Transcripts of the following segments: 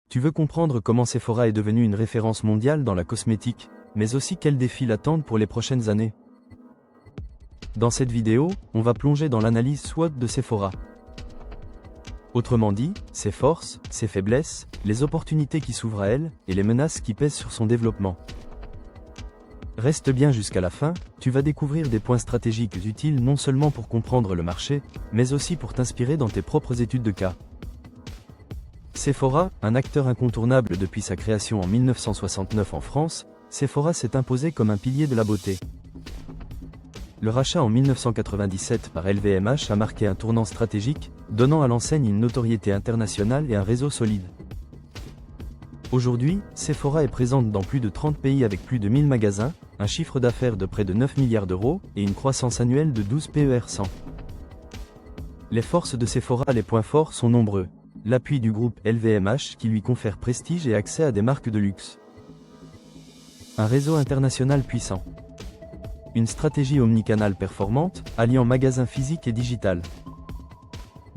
Tu veux comprendre comment Sephora est devenue une référence mondiale dans la cosmétique, mais aussi quels défis l'attendent pour les prochaines années. Dans cette vidéo, on va plonger dans l'analyse SWOT de Sephora. Autrement dit, ses forces, ses faiblesses, les opportunités qui s'ouvrent à elle, et les menaces qui pèsent sur son développement. Reste bien jusqu'à la fin, tu vas découvrir des points stratégiques utiles non seulement pour comprendre le marché, mais aussi pour t'inspirer dans tes propres études de cas. Sephora, un acteur incontournable depuis sa création en 1969 en France, Sephora s'est imposé comme un pilier de la beauté. Le rachat en 1997 par LVMH a marqué un tournant stratégique, donnant à l'enseigne une notoriété internationale et un réseau solide. Aujourd'hui, Sephora est présente dans plus de 30 pays avec plus de 1000 magasins, un chiffre d'affaires de près de 9 milliards d'euros et une croissance annuelle de 12 PER 100. Les forces de Sephora, les points forts sont nombreux. L'appui du groupe LVMH qui lui confère prestige et accès à des marques de luxe. Un réseau international puissant. Une stratégie omnicanale performante, alliant magasins physiques et digital.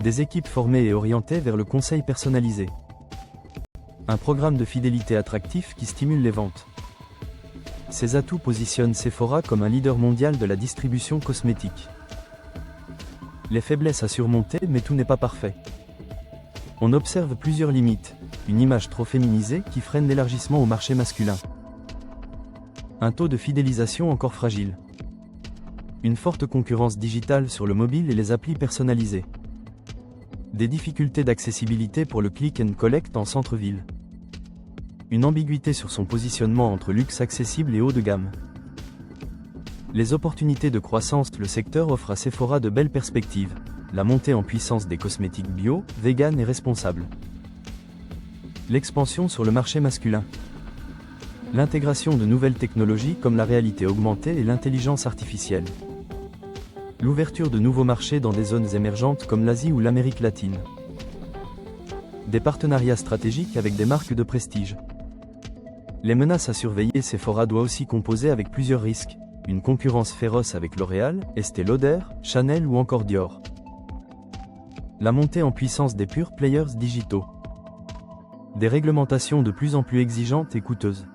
Des équipes formées et orientées vers le conseil personnalisé. Un programme de fidélité attractif qui stimule les ventes. Ces atouts positionnent Sephora comme un leader mondial de la distribution cosmétique. Les faiblesses à surmonter, mais tout n'est pas parfait. On observe plusieurs limites, une image trop féminisée qui freine l'élargissement au marché masculin. Un taux de fidélisation encore fragile. Une forte concurrence digitale sur le mobile et les applis personnalisées. Des difficultés d'accessibilité pour le click and collect en centre-ville. Une ambiguïté sur son positionnement entre luxe accessible et haut de gamme. Les opportunités de croissance, le secteur offre à Sephora de belles perspectives. La montée en puissance des cosmétiques bio, vegan et responsables. L'expansion sur le marché masculin. L'intégration de nouvelles technologies comme la réalité augmentée et l'intelligence artificielle. L'ouverture de nouveaux marchés dans des zones émergentes comme l'Asie ou l'Amérique latine. Des partenariats stratégiques avec des marques de prestige. Les menaces à surveiller, Sephora doit aussi composer avec plusieurs risques. Une concurrence féroce avec L'Oréal, Estée Lauder, Chanel ou encore Dior. La montée en puissance des pure players digitaux. Des réglementations de plus en plus exigeantes et coûteuses.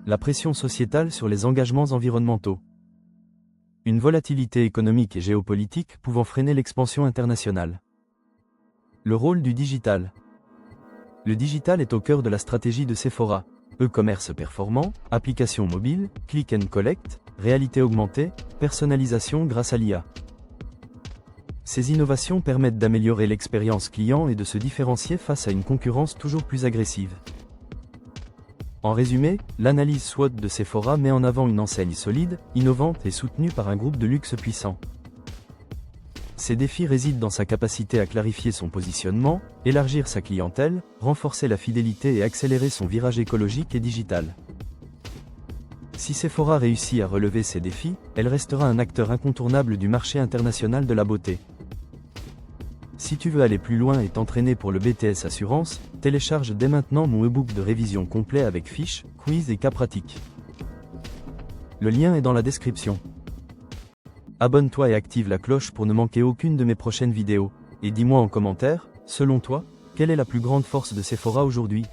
La pression sociétale sur les engagements environnementaux. Une volatilité économique et géopolitique pouvant freiner l'expansion internationale. Le rôle du digital. Le digital est au cœur de la stratégie de Sephora. E-commerce performant, applications mobiles, click and collect, réalité augmentée, personnalisation grâce à l'IA. Ces innovations permettent d'améliorer l'expérience client et de se différencier face à une concurrence toujours plus agressive. En résumé, l'analyse SWOT de Sephora met en avant une enseigne solide, innovante et soutenue par un groupe de luxe puissant. Ses défis résident dans sa capacité à clarifier son positionnement, élargir sa clientèle, renforcer la fidélité et accélérer son virage écologique et digital. Si Sephora réussit à relever ces défis, elle restera un acteur incontournable du marché international de la beauté. Si tu veux aller plus loin et t'entraîner pour le BTS Assurance, télécharge dès maintenant mon e-book de révision complet avec fiches, quiz et cas pratiques. Le lien est dans la description. Abonne-toi et active la cloche pour ne manquer aucune de mes prochaines vidéos. Et dis-moi en commentaire, selon toi, quelle est la plus grande force de Sephora aujourd'hui ?